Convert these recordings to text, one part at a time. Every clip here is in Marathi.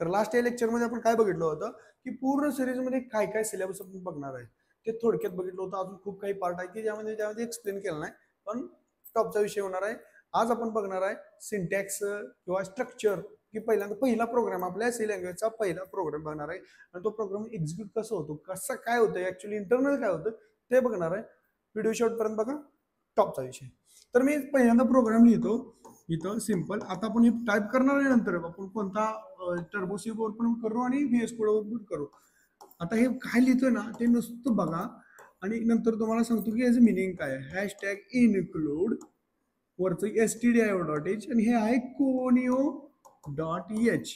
तर लास्ट या लेक्चरमध्ये आपण काय बघितलं होतं की पूर्ण सिरीजमध्ये काय काय सिलेबस आपण बघणार आहे ते थोडक्यात बघितलं होतं. अजून खूप काही पार्ट आहे की त्यामध्ये एक्सप्लेन केलं नाही, पण टॉपचा विषय होणार आहे. आज आपण बघणार आहे सिंटॅक्स किंवा स्ट्रक्चर, की पहिला प्रोग्राम आपल्या सी लँग्वेजचा पहिला प्रोग्राम बघणार आहे आणि तो प्रोग्राम एक्झिक्यूट कसं होतो, कसं काय होतं, ऍक्च्युली इंटरनल काय होतं ते बघणार आहे. व्हिडिओ शेवटपर्यंत बघा, टॉपचा विषय. तर मी पहिल्यांदा प्रोग्राम लिहितो इथं सिंपल. आता आपण हे टाईप करणार आहे, नंतर आपण कोणता टर्बो सी वर पण करू आणि व्हीएस कोड वर पण करू. आता हे काय लिहितोय ना ते नुसतं बघा आणि नंतर तुम्हाला सांगतो की याचं मिनिंग काय आहे. हॅशटॅग इनक्लूड वरचं stdio.h आणि हे आहे conio.h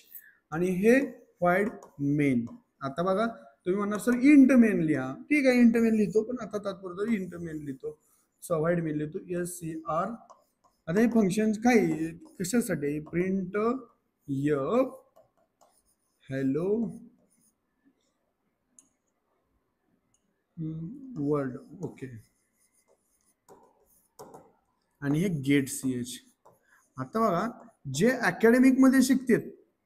आणि हे वाईड मेन. आता बघा तुम्ही म्हणणार सर इंट मेन लिहा, ठीक आहे इंट मेन लिहितो, पण आता तात्पुरतं इंट मेन लिहितो. सो वाईड मेन लिहितो SCR. आता हे फंक्शन काय कशासाठी, प्रिंट हॅलो वर्ल्ड, ओके. आणि हे गेट CH. आता बघा जे अकॅडमिक मध्ये शिकतात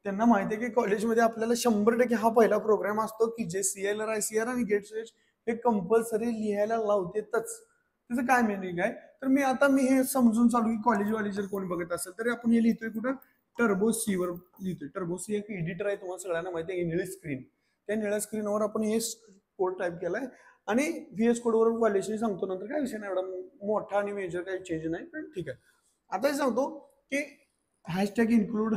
त्यांना माहिती आहे की कॉलेजमध्ये आपल्याला 100% हा पहिला प्रोग्राम असतो की जे CLR ICR आणि गेट CH हे कंपल्सरी लिहायला लावतेच. त्याचं काय मिनिंग आहे, तर मी हे समजून चालू की कॉलेजवाले जर कोणी बघत असेल तर आपण हे लिहितोय कुठं, टर्बो सी वर लिहितोय. टर्बो सी एक एडिटर आहे, तुम्हाला सगळ्यांना माहिती आहे, निळी स्क्रीन. त्या निळ्या स्क्रीनवर आपण हे कोड टाईप केलाय आणि व्हीएस कोडवर कॉलेजशी सांगतो नंतर, काय विषय नाही एवढा मोठा आणि मेजर काही चेंज नाही, पण ठीक आहे. आता हे सांगतो की हॅशटॅग इन्क्लूड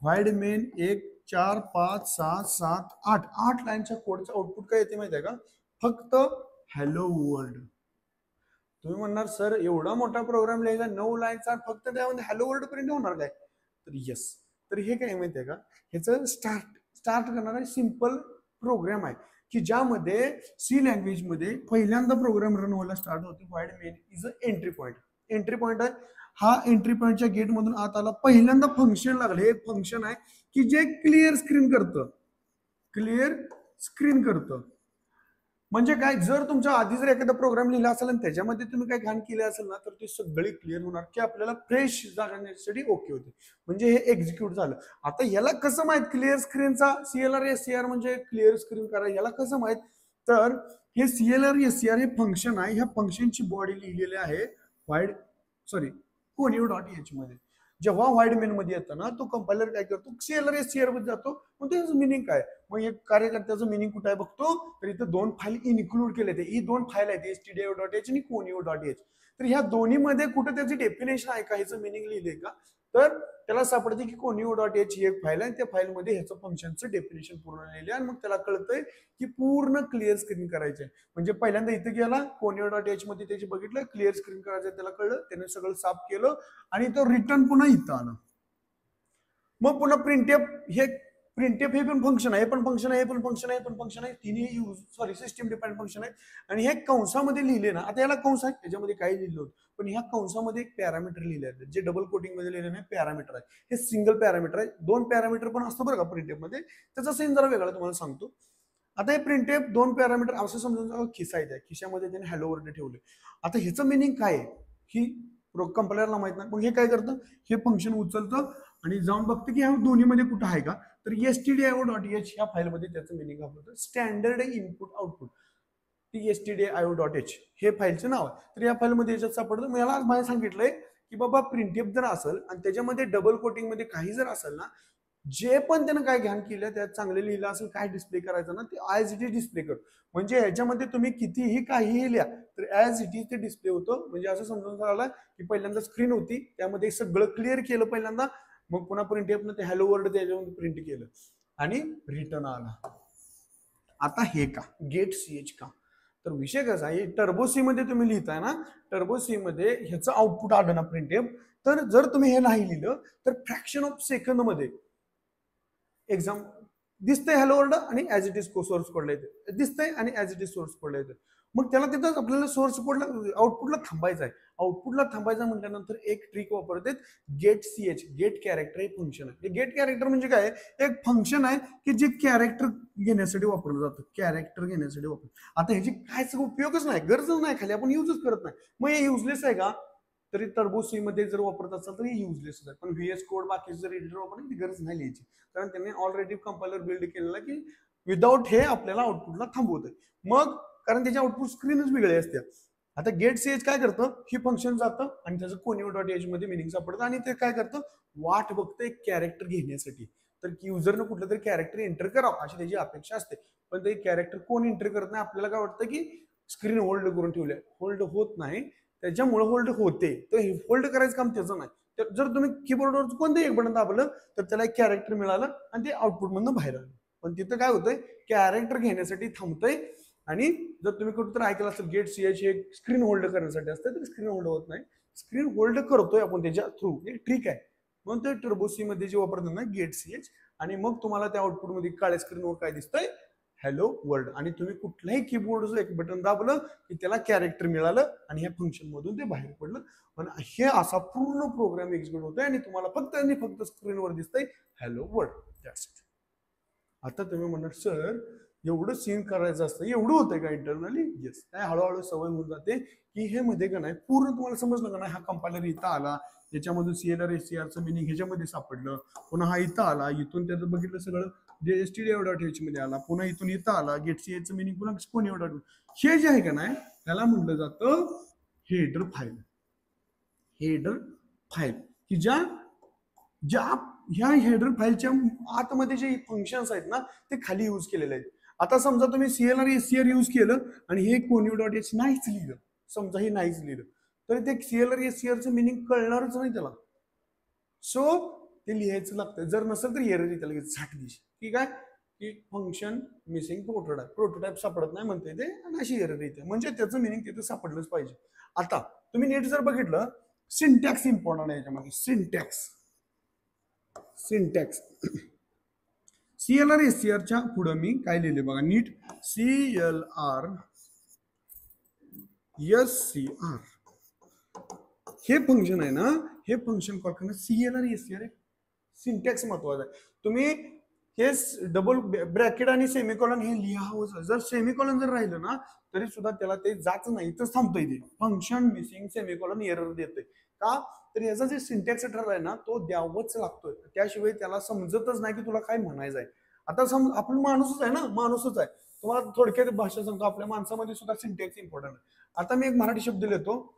व्हाईड मेन 1 4 5 6 7 8 लाईनच्या कोडचं आउटपुट काय येते माहिती आहे का, फक्त हॅलो वर्ल्ड. तुम्ही म्हणणार सर एवढा मोठा प्रोग्राम लिहायचा 9 लाईनचा, फक्त त्यामध्ये हॅलो वर्ल्ड प्रिंट होणार काय, तर येस. तर हे काय माहिती आहे का, ह्याचं स्टार्ट करणारा सिंपल प्रोग्राम आहे की ज्यामध्ये सी लँग्वेज मध्ये पहिल्यांदा प्रोग्राम रन व्हायला स्टार्ट होते. Wide main is a entry point आहे. हा एंट्री पॉईंटच्या गेट मधून आत आला, पहिल्यांदा फंक्शन लागलं. हे फंक्शन आहे की जे क्लिअर स्क्रीन करतं. म्हणजे काय, जर तुमच्या आधी जर एखादा प्रोग्राम लिहिला असेल आणि त्याच्यामध्ये तुम्ही काय घाण केले असेल ना, तर ते सगळे क्लिअर होणार की आपल्याला फ्रेश जाण्यासाठी ओके होते, म्हणजे हे एक्झिक्यूट झालं. आता याला कसं माहित क्लिअर स्क्रीनचा CLR SCR म्हणजे क्लिअर स्क्रीन करा, याला कसं माहित, तर हे CLR SCR हे फंक्शन आहे. ह्या फंक्शनची बॉडी लिहिलेली आहे conio.h मध्ये. जेव्हा व्हाईड मेन मध्ये येतं ना, तो कंपायलर काय करतो, CLR SCR मध्ये जातो, मग त्याचं मिनिंग काय, मग हे कार्यकर्त्याचं मिनिंग कुठे आहे बघतो, तर इथं 2 फाईल इन्क्लूड केले. ही 2 फाईल आहेत, stdio.h आणि conio.h. तर ह्या दोन्ही मध्ये कुठं त्याची डेफिनेशन आहे का, ह्याचं मिनिंग लिहिलंय का, तर त्याला सापडते की conio.h ही एक फाईल आहे, त्या फाईलमध्ये ह्याचं फंक्शनचं डेफिनेशन पूर्ण लिहिले आणि मग त्याला कळतंय की पूर्ण क्लिअर स्क्रीन करायचंय. म्हणजे पहिल्यांदा इथं गेला conio.h मध्ये त्याची बघितलं क्लिअर स्क्रीन करायचं, त्याला कळलं, त्याने सगळं साफ केलं आणि तो रिटर्न पुन्हा इथं आला. मग पुन्हा प्रिंटएफ हे पण फंक्शन आहे, हे पण फंक्शन आहे, तिन्ही सिस्टीम डिपेंड फंक्शन आहे. आणि हे कंसामध्ये लिहिले ना, आता याला कंस आहे, त्याच्यामध्ये काही लिहिलं होतं, पण ह्या कंसामध्ये एक पॅरामीटर लिहिले आहे, जे डबल कोटिंग मध्ये लिहिले नाही, पॅरामीटर आहे. हे सिंगल पॅरामीटर आहे, 2 पॅरामीटर पण असतं बरं का प्रिंटएफ मध्ये, त्याचा सीन जरा वेगळा तुम्हाला सांगतो. आता हे प्रिंटएफ 2 पॅरामीटर असं समजून खिसा आहे, खिशामध्ये त्याने हॅलो वर्ड ठेवले. आता ह्याचं मिनिंग काय आहे ही कंपायलरला माहित नाही, मग हे काय करतं, हे फंक्शन उचलतं आणि जाऊन बघतं की ह्या दोन्हीमध्ये कुठं आहे का, तर stdio.h ह्या फाईलमध्ये त्याचं मिनिंग आपलं स्टँडर्ड इनपुट आउटपुट stdio.h हे फाईलचं नाव आहे. तर या फाईलमध्ये याच्यात सापडतं. मला मला सांगितलंय की बाबा प्रिंटएफ जर असेल आणि त्याच्यामध्ये डबल कोटिंग मध्ये काही जर असेल ना, जे पण त्यानं काय घ्यान केलं त्यात चांगलं लिहिलं असेल, काय डिस्प्ले करायचं ना, ते ॲज इट इज डिस्प्ले कर. म्हणजे ह्याच्यामध्ये तुम्ही कितीही काहीही लिहा तर ॲज इट इज ते डिस्प्ले होतं. म्हणजे असं समजून झालं की पहिल्यांदा स्क्रीन होती, त्यामध्ये सगळं क्लिअर केलं पहिल्यांदा, मग पुन्हा प्रिंटएफनं ते हॅलो वर्ड त्याच्यामध्ये प्रिंट केलं आणि रिटर्न आला. आता हे का गेट CH का, तर विषय कसा आहे, टर्बो सी मध्ये तुम्ही लिहिताय ना, टर्बो सी मध्ये ह्याचं आउटपुट आलं ना प्रिंटएफ, तर जर तुम्ही हे नाही लिहिलं तर फ्रॅक्शन ऑफ सेकंद मध्ये एक्झाम दिसतंय हॅलो वर्ड आणि ऍज इट इज सोर्स कोडला येते, दिसतंय आणि ऍज इट इज सोर्स कोडला येते. मग त्याला तिथं आपल्याला सोर्स कोडला आउटपुटला थांबायचं आहे. आउटपुटला थांबायचं म्हटल्यानंतर एक ट्रिक वापरतात, गेट CH, गेट कॅरेक्टर हे फंक्शन आहे. गेट कॅरेक्टर म्हणजे काय, एक फंक्शन आहे की जे कॅरेक्टर घेण्यासाठी वापरलं जातं, कॅरेक्टर घेण्यासाठी वापरलं. आता ह्याची काय उपयोगच नाही, गरजच नाही, खाली आपण युजच करत नाही, मग हे युजलेस आहे का, तरी टर्बो सी मध्ये जर वापरत असाल तर युजलेस आहे. पण व्हीएस कोड बाकीचे जर एडिटर वापरण्याची गरज नाही लिहायची, कारण त्यांनी ऑलरेडी कंपायलर बिल्ड केलेला की विदाउट हे आपल्याला आउटपुटला थांबवत आहे. मग कारण त्याची आउटपुट स्क्रीनच वेगळी असते. आता गेट सी एच काय करतं, ही फंक्शन जातं आणि त्याचं कोनिओ डॉट एच मध्ये मिनिंग सापडतं आणि ते काय करतं, वाट बघतं एक कॅरेक्टर घेण्यासाठी. तर युजरनं कुठलं तरी कॅरेक्टर एंटर करावं अशी त्याची अपेक्षा असते, पण ते कॅरेक्टर कोण एंटर करत नाही. आपल्याला काय वाटतं की स्क्रीन होल्ड करून ठेवले, होल्ड होत नाही, त्याच्यामुळे होल्ड होते. तर होल्ड करायचं काम त्याचं नाही. तर जर तुम्ही कीबोर्डवर कोणतं एक बटन दाबलं तर त्याला एक कॅरेक्टर मिळालं आणि ते आउटपुट मधनं बाहेर आलं. पण तिथं काय होतंय, कॅरेक्टर घेण्यासाठी थांबतंय. आणि जर तुम्ही कुठं ऐकलं असेल गेट सीएच हे स्क्रीन होल्ड करण्यासाठी असतं, तर स्क्रीन होल्ड होत नाही, स्क्रीन होल्ड करतोय आपण त्याच्या थ्रू. एक ट्रिक आहे. म्हणून ते टर्बो सी मध्ये जे वापरतात ना गेट सीएच, आणि मग तुम्हाला त्या आउटपुट मध्ये काळ्या स्क्रीनवर काय दिसतंय, हॅलो वर्ल्ड. आणि तुम्ही कुठल्याही कीबोर्डचं एक बटन दाबलं की त्याला कॅरेक्टर मिळालं आणि ह्या फंक्शन मधून ते बाहेर पडलं. पण हे असा पूर्ण प्रोग्राम एक्झिक्यूट होतोय आणि तुम्हाला फक्त आणि फक्त स्क्रीनवर दिसतंय हॅलो वर्ल्ड. That's it. आता तुम्ही म्हणणार सर एवढं सीन करायचं असतं, एवढं होतंय का इंटरनली? येस. काय हळूहळू सवय होऊन जाते की हे मध्ये का नाही पूर्ण तुम्हाला समजलं का नाही, हा कंपायलर इथं आला, याच्यामधून सीएलआर एससीआरचं मिनिंग ह्याच्यामध्ये सापडलं, पुन्हा हा इथं आला, इथून त्याचं बघितलं सगळं जे stdio.h मध्ये आला, पुन्हा इथून इथं आला, गेट सीएचं मिनिंग पुन्हा कोणी हे जे आहे का नाही त्याला म्हटलं जातं हेडर फाईल. हेडर फाईल की ज्या ह्या हेडर फाईलच्या आतमध्ये जे फंक्शन्स आहेत ना ते खाली यूज केलेले आहेत. आता समजा तुम्ही सीएलआर एससीआर यूज केलं आणि हे कोनिओ डॉट एच नाहीच लिहिलं, समजा हे नाहीच लिहिलं, तर ते सीएलआर एससीआरचं मिनिंग कळणारच नाही त्याला. सो ते लिहायचं लागतं. जर नसेल तर एरर येते लगेच झाट दिशी. ठीक आहे, की फंक्शन मिसिंग प्रोटोटाइप, प्रोटोटाइप सापडत नाही म्हणते ते आणि अशी एरर येते. म्हणजे त्याचं मिनिंग तिथे सापडलंच पाहिजे. आता तुम्ही नीट जर बघितलं, सिंटॅक्स इम्पॉर्टंट आहे याच्यामध्ये. सिंटॅक्स सीएलआर एससीआरच्या पुढं मी काय लिहिले बघा नीट, सीएलआर एससीआर हे फंक्शन आहे ना, हे फंक्शन कॉल करणं सीएलआर एससीआर सिंटॅक्स महत्वाचा आहे. तुम्ही हे डबल ब्रॅकेट आणि सेमिकॉलन हे लिहावं. जर सेमिकॉलन जर राहिलं ना तरी सुद्धा त्याला ते जात नाही, तर थांबतंय ते फंक्शन मिसिंग सेमिकॉलन एरर देते. का तर याचा जे सिंटॅक्स ठरलाय ना तो द्यावंच लागतोय, त्याशिवाय त्याला समजतच नाही की तुला काय म्हणायचं आहे. आता आपण माणूसच आहे ना, माणूसच आहे. तुम्हाला थोडक्यात भाषा सांगतो, आपल्या माणसामध्ये सुद्धा सिंटॅक्स इम्पॉर्टंट आहे. आता मी एक मराठी शब्द लिहितो,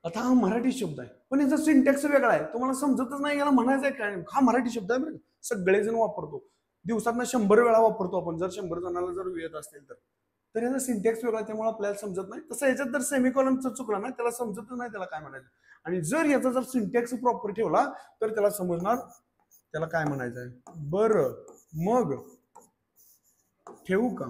आता हा मराठी शब्द आहे पण याचा सिंटॅक्स वेगळा आहे, तुम्हाला समजतच नाही याला म्हणायचं आहे काय. हा मराठी शब्द आहे बरं, सगळेजण वापरतो, दिवसात 100 वेळा वापरतो आपण, जर 100 जणांना जर येत असेल तर याचा सिंटॅक्स वेगळा, त्यामुळे आपल्याला समजत नाही. तसं याच्यात जर सेमिकॉलनचा चुकला ना त्याला समजतच नाही त्याला काय म्हणायचं. आणि जर याचा जर सिंटॅक्स प्रॉपर ठेवला तर त्याला समजणार त्याला काय म्हणायचं आहे. बरं मग ठेवू का,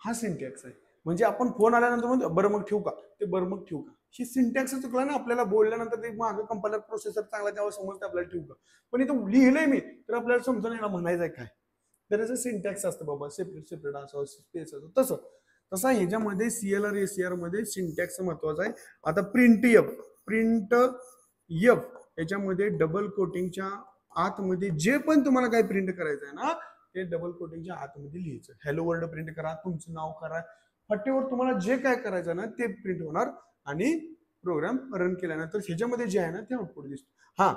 हा सिंटॅक्स आहे. म्हणजे आपण फोन आल्यानंतर म्हणतो बरं मग ठेवू का, ते बरं मग ठेवू का, ही सिंटॅक्स चुकला ना आपल्याला. बोलल्यानंतर ते मागं कंपायलर प्रोसेसर चांगला तेव्हा समजतं आपल्याला ठेवू का, पण इथं लिहिलंय मी तर आपल्याला समजून याला म्हणायचं आहे काय. तर याचं सिंटॅक्स असतं बाबा, सेपरेट असं स्पेस असं तसं. तसा ह्याच्यामध्ये सीएलआर एससीआर मध्ये सिंटॅक्स महत्वाचा आहे. आता प्रिंट एफ याच्यामध्ये डबल कोटिंगच्या आतमध्ये जे पण तुम्हाला काय प्रिंट करायचं आहे ना ते डबल कोटिंगच्या आतमध्ये लिहायचं. हॅलो वर्ल्ड प्रिंट करा, तुमचं नाव करा, पट्टीवर तुम्हाला जे काय करायचं ना ते प्रिंट होणार आणि प्रोग्राम रन केल्यानंतर ह्याच्यामध्ये जे आहे ना ते आउटपुट दिसतो. हा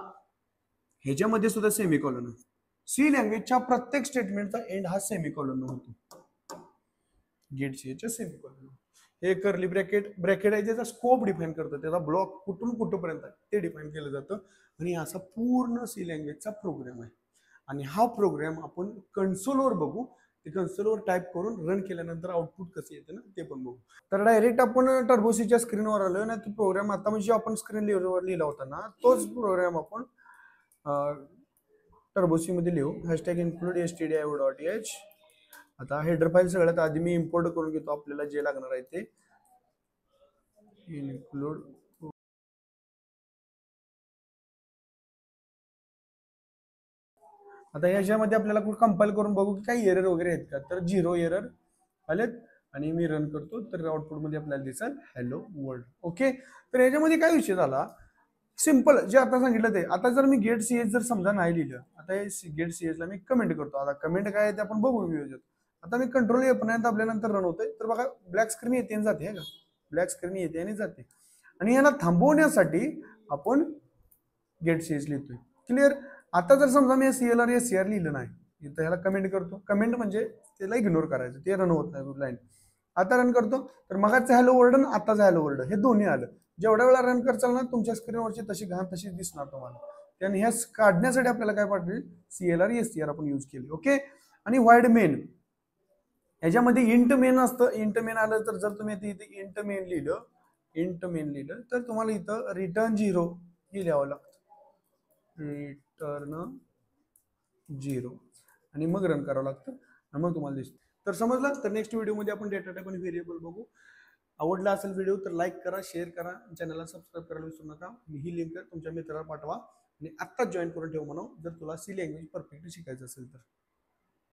ह्याच्यामध्ये सुद्धा सेमिकॉलन आहे. सी लँग्वेजच्या प्रत्येक स्टेटमेंटचा एंड हा सेमिकॉलन होतो. गेट सीच्या सेमिकॉलन, हे कर्ली ब्रॅकेट आहे त्याचा स्कोप डिफाईन करतं, त्याचा ब्लॉक कुठून कुठपर्यंत आहे ते डिफाईन केलं जातं. आणि असा पूर्ण सी लँग्वेजचा प्रोग्राम आहे. आणि हा प्रोग्राम आपण कन्सोलवर बघू, ते कन्सोलवर टाईप करून रन केल्यानंतर आउटपुट कसं येतं ना ते पण बघू. तर डायरेक्ट आपण टर्बोसीच्या स्क्रीनवर आलो ना, तो प्रोग्राम आता म्हणजे आपण स्क्रीन लिहिला होता ना तोच प्रोग्राम आपण टर्बोसी मध्ये लिहू. Hashtag include stdio.h. आता हेडर फाईल सगळ्यात आधी मी इम्पोर्ट करून घेतो, आपल्याला जे लागणार आहे ते इन्क्लूड. आता याच्यामध्ये आपल्याला कंपाईल करून बघू की काही एरर वगैरे आहेत का, तर 0 एरर आलेत. आणि मी रन करतो तर आउटपुट मध्ये आपल्याला दिसेल हॅलो वर्ल्ड. ओके, तर याच्यामध्ये काय विषय झाला, सिंपल जे आता सांगितलं ते. आता जर मी गेट सीएच जर समजा नाही लिहिलं, आता हे गेट सीएच ला मी कमेंट करतो. आता कमेंट काय आहे ते आपण बघू व्हिडिओ. आता मी कंट्रोल F9 दाबल्यानंतर रन होतंय, तर बघा ब्लॅक स्क्रीन येते आणि जाते. का ब्लॅक स्क्रीन येते आणि जाते. आणि याला थांबवण्यासाठी आपण गेट सीएच लिहितोय. क्लिअर. आता जर समजा मी CLR SCR लिहिलं नाही, इथं ह्याला कमेंट करतो. कमेंट म्हणजे त्याला इग्नोर करायचं, ते रन होत नाही लाईन. आता रन करतो तर मगाचं हॅलो वर्ल्ड आणि आताचं हॅलो वर्ल्ड हे दोन्ही आलं. जेवढ्या वेळा रन करचाल ना तुमच्या स्क्रीनवरची तशी घाण तशीच दिसणार तुम्हाला. त्याने ह्या काढण्यासाठी आपल्याला काय पाठवले, CLR SCR आपण यूज केले. ओके. आणि वाईड मेन ह्याच्यामध्ये इंट मेन असतं. इंट मेन आलं तर जर तुम्ही इथे इंट मेन लिहिलं तर तुम्हाला इथं रिटर्न 0 हे लिहावं लागतं. रिटर्न 0 आणि मग रन करावं लागतं आणि मग तुम्हाला दिसतं. तर समजलं. तर नेक्स्ट व्हिडिओमध्ये आपण डेटा टाईप आणि व्हेरिएबल बघू. आवडला असेल व्हिडिओ तर लाईक करा, शेअर करा, चॅनलला सबस्क्राईब करायला विसरू नका. ही लिंक तुमच्या मित्राला पाठवा आणि आत्ताच जॉईन करून ठेव म्हणून, जर तुला सी लँग्वेज परफेक्टली शिकायचं असेल तर.